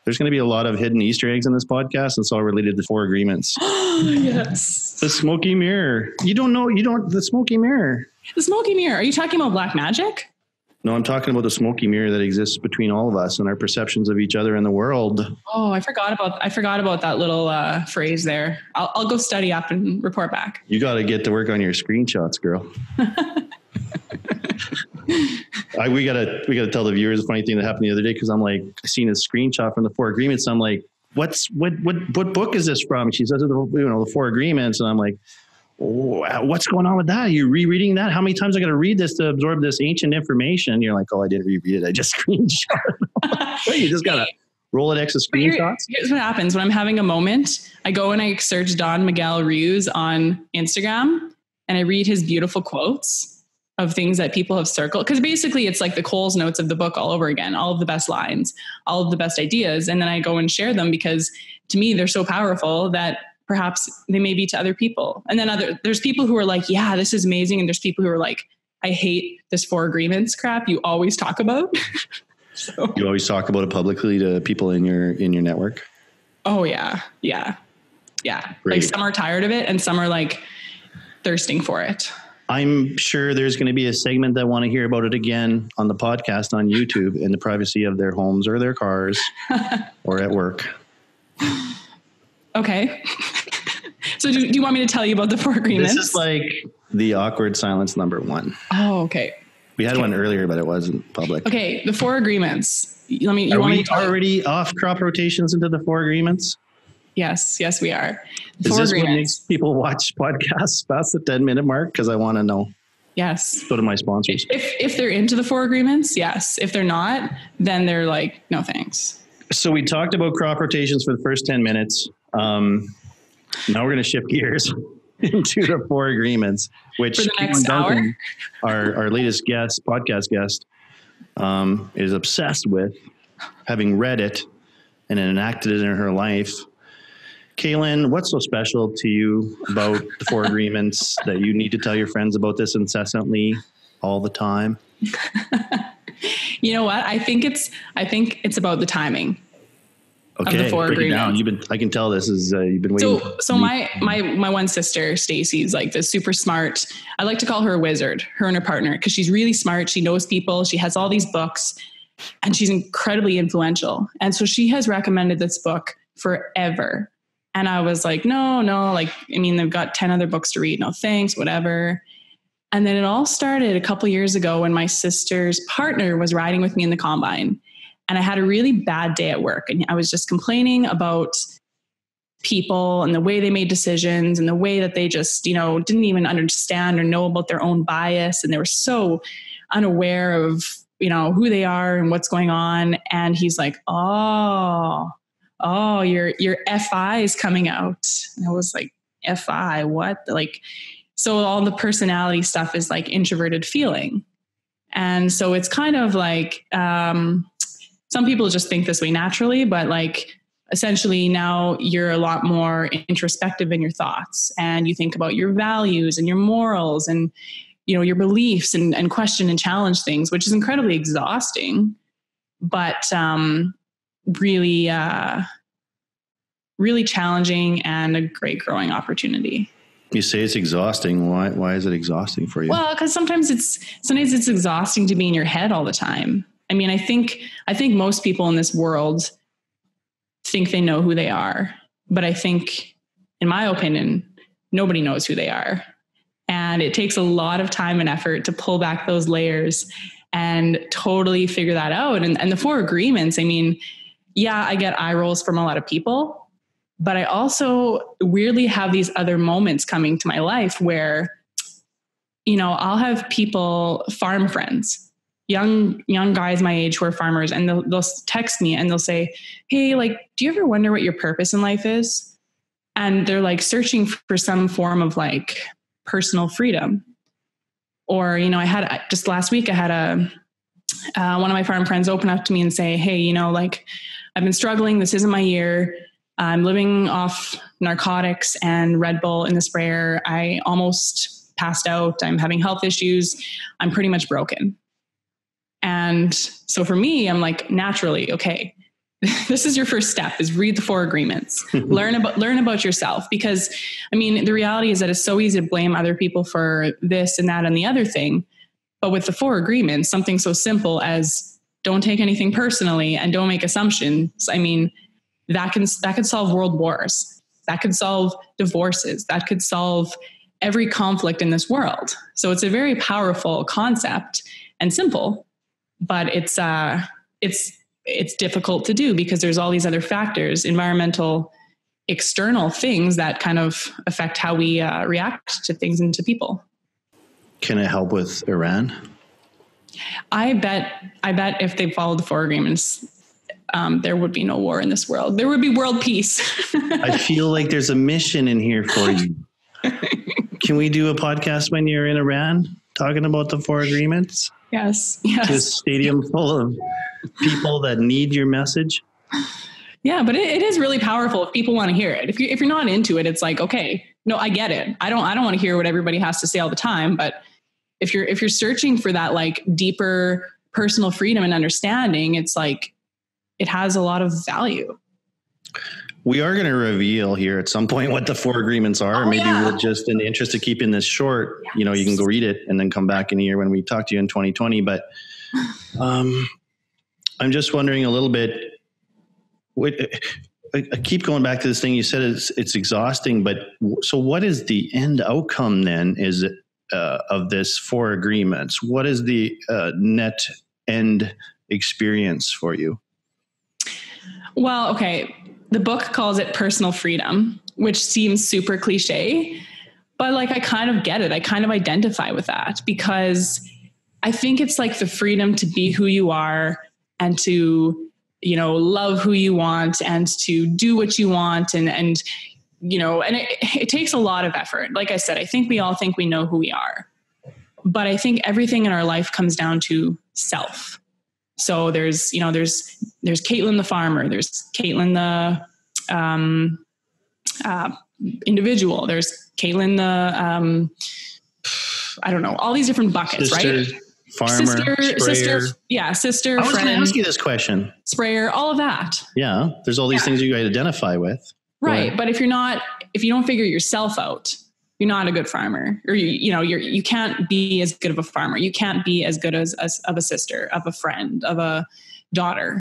There's going to be a lot of hidden Easter eggs in this podcast. It's all related to 4 agreements. Yes. The smoky mirror. The smoky mirror. The smoky mirror. Are you talking about black magic? No, I'm talking about the smoky mirror that exists between all of us and our perceptions of each other and the world. Oh, I forgot about that little phrase there. I'll go study up and report back. You got to get to work on your screenshots, girl. We gotta tell the viewers a funny thing that happened the other day, because I'm like, I seen a screenshot from the 4 agreements. I'm like, what book is this from? She says, the 4 agreements, and I'm like, oh, what's going on with that? Are you rereading that? How many times I got to read this to absorb this ancient information? You're like, oh, I didn't reread it. I just screenshot it. You just gotta Rolodex of screenshots. Here's what happens when I'm having a moment. I go and I search Don Miguel Ruiz on Instagram, and I read his beautiful quotes of things that people have circled. Because basically it's like the Coles notes of the book all over again, all of the best lines, all of the best ideas. And then I go and share them because to me, they're so powerful that perhaps they may be to other people. And then there's people who are like, yeah, this is amazing. And there's people who are like, I hate this 4 agreements crap you always talk about. So. You always talk about it publicly to people in your network? Oh yeah. Yeah. Yeah. Great. Like some are tired of it and some are like thirsting for it. I'm sure there's going to be a segment that want to hear about it again on the podcast on YouTube in the privacy of their homes or their cars or at work. Okay. So do you want me to tell you about the 4 agreements? This is like the awkward silence number 1. Oh, okay. We had one earlier, but it wasn't public. Okay. The 4 agreements. Are we already off crop rotations into the 4 agreements? Yes, we are. Is this what makes people watch podcasts past the 10-minute mark? Because I want to know. Yes. Go to my sponsors. If they're into the 4 agreements, yes. If they're not, then they're like, no thanks. So we talked about crop rotations for the first 10 minutes. Now we're going to shift gears into the 4 agreements, which for the next Duncan, hour, our latest podcast guest, is obsessed with, having read it and enacted it in her life. Katelyn, what's so special to you about the 4 agreements that you need to tell your friends about this incessantly all the time? You know what? I think it's about the timing. Okay, of the 4 agreements. I can tell this is you've been waiting. So my one sister, Stacy's like this super smart. I like to call her a wizard, her and her partner, because she's really smart. She knows people. She has all these books, and she's incredibly influential. And so she has recommended this book forever. And I was like, no, like, I mean, they've got 10 other books to read. No, thanks, whatever. And then it all started a couple years ago when my sister's partner was riding with me in the combine. And I had a really bad day at work. And I was just complaining about people and the way they made decisions and the way that they just, didn't even understand or know about their own bias. And they were so unaware of, who they are and what's going on. And he's like, oh, your FI is coming out. And I was like, FI, what? Like, so all the personality stuff is like introverted feeling. And so it's kind of like, some people just think this way naturally, but like essentially now you're a lot more introspective in your thoughts and you think about your values and your morals and, your beliefs and question and challenge things, which is incredibly exhausting, but, really, really challenging and a great growing opportunity. You say it's exhausting. Why is it exhausting for you? Well, because sometimes it's exhausting to be in your head all the time. I mean, I think most people in this world think they know who they are, but I think, in my opinion, nobody knows who they are. And it takes a lot of time and effort to pull back those layers and totally figure that out. And the 4 agreements, I mean, yeah, I get eye rolls from a lot of people, but I also weirdly have these other moments coming to my life where, I'll have people, farm friends, young guys my age who are farmers, and they'll text me and they'll say, hey, like, do you ever wonder what your purpose in life is? And they're like searching for some form of like personal freedom. Or, I had just last week, I had one of my farm friends open up to me and say, hey, like, I've been struggling. This isn't my year. I'm living off narcotics and Red Bull in the sprayer. I almost passed out. I'm having health issues. I'm pretty much broken. And so for me, I'm like, naturally, okay, this is your first step, is read the 4 agreements, learn about yourself. Because I mean, the reality is that it's so easy to blame other people for this and that and the other thing. But with the 4 agreements, something so simple as don't take anything personally and don't make assumptions. I mean, that could solve world wars. That could solve divorces. That could solve every conflict in this world. So it's a very powerful concept and simple, but it's difficult to do because there's all these other factors, environmental, external things that kind of affect how we react to things and to people. Can it help with Iran? I bet if they followed the 4 agreements, there would be no war in this world. There would be world peace. I feel like there's a mission in here for you. Can we do a podcast when you're in Iran talking about the 4 agreements? Yes. To a stadium full of people that need your message. Yeah, but it is really powerful if people want to hear it. If you're not into it, it's like, okay, no, I get it. I don't want to hear what everybody has to say all the time. But if you're searching for that like deeper personal freedom and understanding, it's like it has a lot of value. We are going to reveal here at some point what the 4 agreements are. Maybe we'll just, in the interest of keeping this short, you can go read it and then come back in a year when we talk to you in 2020. But I'm just wondering a little bit. I keep going back to this thing. You said it's exhausting, but so what is the end outcome then? Is it of this 4 agreements? What is the net end experience for you? Well, okay. The book calls it personal freedom, which seems super cliche, but like, I kind of get it. I kind of identify with that because I think it's like the freedom to be who you are and to, love who you want and to do what you want. And it takes a lot of effort. Like I said, I think we all think we know who we are, but I think everything in our life comes down to self. So there's Katelyn the farmer, there's Katelyn the individual, there's Katelyn the I don't know, all these different buckets, sister, right? Farmer, sprayer. Sister, I was friend, going to ask you this question. Sprayer, all of that. Yeah, there's all these things you identify with. Right, but if you don't figure yourself out, you're not a good farmer, or you can't be as good of a farmer. You can't be as good as of a sister, of a friend, of a daughter.